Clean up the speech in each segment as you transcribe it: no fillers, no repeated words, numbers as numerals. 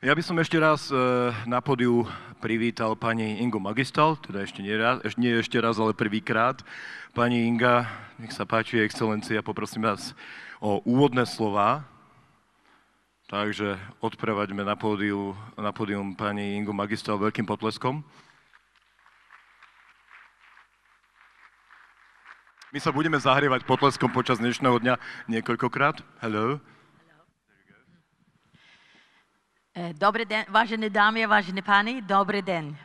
Ja by som ešte raz na pódiu privítal pani Ingu Magistad, teda nie ešte raz, ale prvýkrát. Pani Inga, nech sa páči, excelencia, poprosím vás o úvodné slova. Takže odprevaďme na pódium pani Ingu Magistad veľkým potleskom. My sa budeme zahrievať potleskom počas dnešného dňa niekoľkokrát. Hello. Dobrý den, vážené dámy a vážení páni, dobrý den.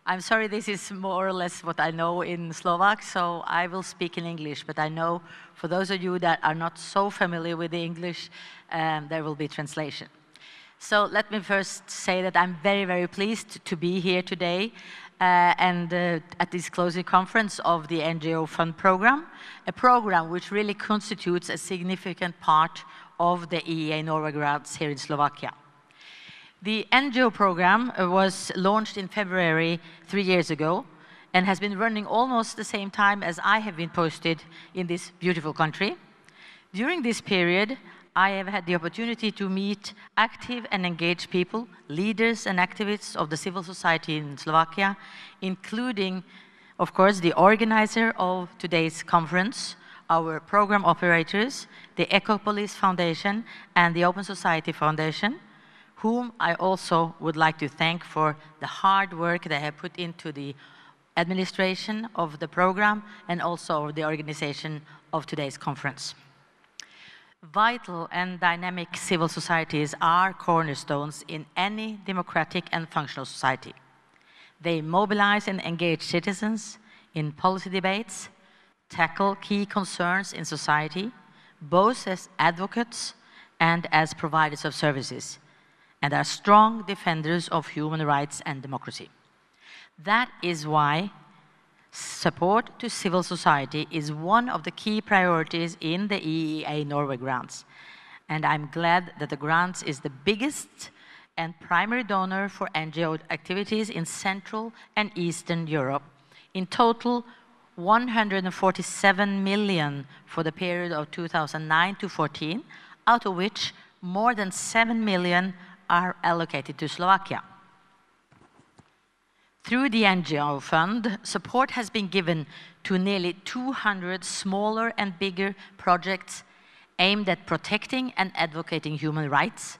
I'm sorry, this is more or less what I know in Slovak, so I will speak in English, but I know for those of you that are not so familiar with the English, there will be translation. So let me first say that I'm very, very pleased to be here today and at this closing conference of the NGO Fund program, a program which really constitutes a significant part of the EEA Norway grants here in Slovakia. The NGO program was launched in February 3 years ago and has been running almost the same time as I have been posted in this beautiful country. During this period, I have had the opportunity to meet active and engaged people, leaders and activists of the civil society in Slovakia, including, of course, the organizer of today's conference, our program operators, the Ecopolis Foundation and the Open Society Foundation, whom I also would like to thank for the hard work they have put into the administration of the program and also the organization of today's conference. Vital and dynamic civil societies are cornerstones in any democratic and functional society. They mobilize and engage citizens in policy debates, tackle key concerns in society, both as advocates and as providers of services, and are strong defenders of human rights and democracy. That is why support to civil society is one of the key priorities in the EEA Norway grants. And I'm glad that the grants is the biggest and primary donor for NGO activities in Central and Eastern Europe. In total, 147 million for the period of 2009 to 14, out of which more than 7 million are allocated to Slovakia. Through the NGO Fund, support has been given to nearly 200 smaller and bigger projects aimed at protecting and advocating human rights,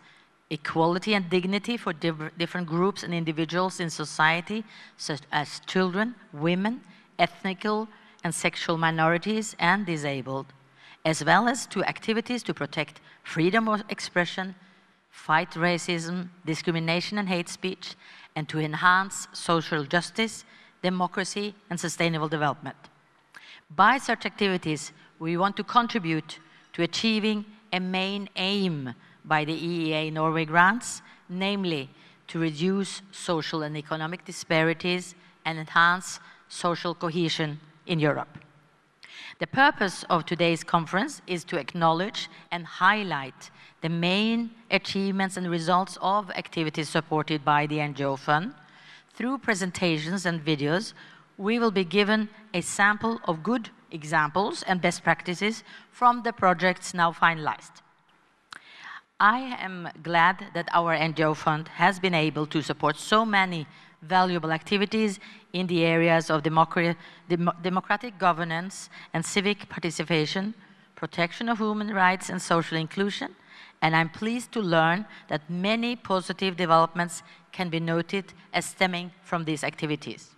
equality and dignity for different groups and individuals in society, such as children, women, ethnic and sexual minorities, and disabled, as well as to activities to protect freedom of expression, fight racism, discrimination and hate speech, and to enhance social justice, democracy, and sustainable development. By such activities, we want to contribute to achieving a main aim by the EEA Norway grants, namely to reduce social and economic disparities and enhance social cohesion in Europe. The purpose of today's conference is to acknowledge and highlight the main achievements and results of activities supported by the NGO Fund. Through presentations and videos, we will be given a sample of good examples and best practices from the projects now finalized. I am glad that our NGO Fund has been able to support so many valuable activities in the areas of democratic governance and civic participation, protection of human rights and social inclusion, and I'm pleased to learn that many positive developments can be noted as stemming from these activities.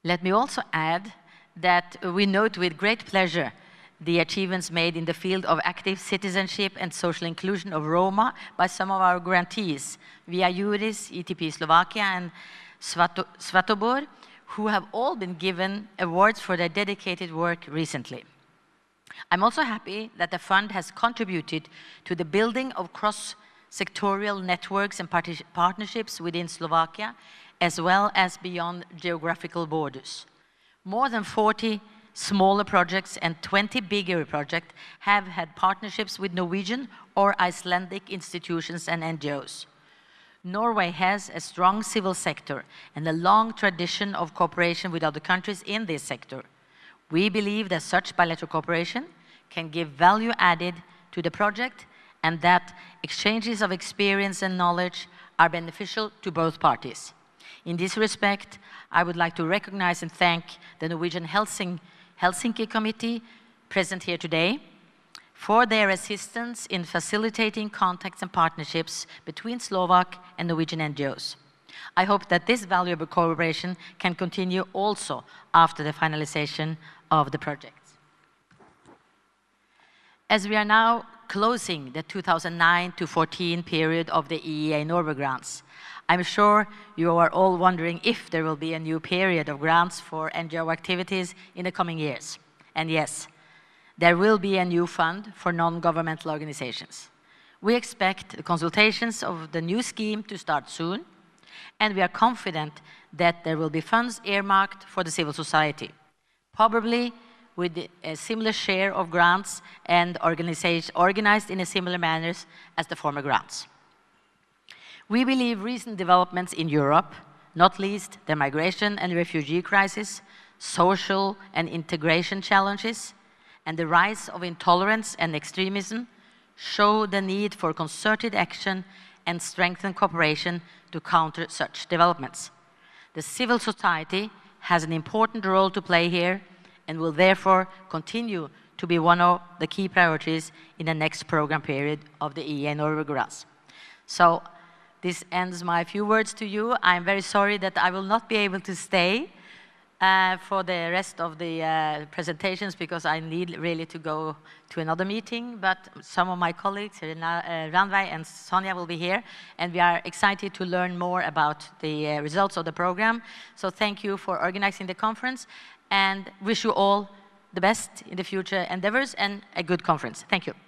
Let me also add that we note with great pleasure the achievements made in the field of active citizenship and social inclusion of Roma by some of our grantees, Via Juris, ETP Slovakia, and Svatobor, who have all been given awards for their dedicated work recently. I'm also happy that the fund has contributed to the building of cross-sectorial networks and partnerships within Slovakia, as well as beyond geographical borders. More than 40 smaller projects and 20 bigger projects have had partnerships with Norwegian or Icelandic institutions and NGOs. Norway has a strong civil sector and a long tradition of cooperation with other countries in this sector. We believe that such bilateral cooperation can give value added to the project and that exchanges of experience and knowledge are beneficial to both parties. In this respect, I would like to recognize and thank the Norwegian Helsinki Committee present here today for their assistance in facilitating contacts and partnerships between Slovak and Norwegian NGOs. I hope that this valuable cooperation can continue also after the finalization of the projects. As we are now closing the 2009 to 14 period of the EEA Norway grants, I'm sure you are all wondering if there will be a new period of grants for NGO activities in the coming years. And yes, there will be a new fund for non-governmental organizations. We expect the consultations of the new scheme to start soon, and we are confident that there will be funds earmarked for the civil society, probably with a similar share of grants and organized in a similar manner as the former grants. We believe recent developments in Europe, not least the migration and refugee crisis, social and integration challenges, and the rise of intolerance and extremism show the need for concerted action and strengthened cooperation to counter such developments. The civil society has an important role to play here and will therefore continue to be one of the key priorities in the next program period of the EEA Norway grants. So this ends my few words to you. I'm very sorry that I will not be able to stay for the rest of the presentations because I need really to go to another meeting, but some of my colleagues, Ranveig and Sonja, will be here, and we are excited to learn more about the results of the program. So thank you for organizing the conference, and wish you all the best in the future endeavors and a good conference. Thank you.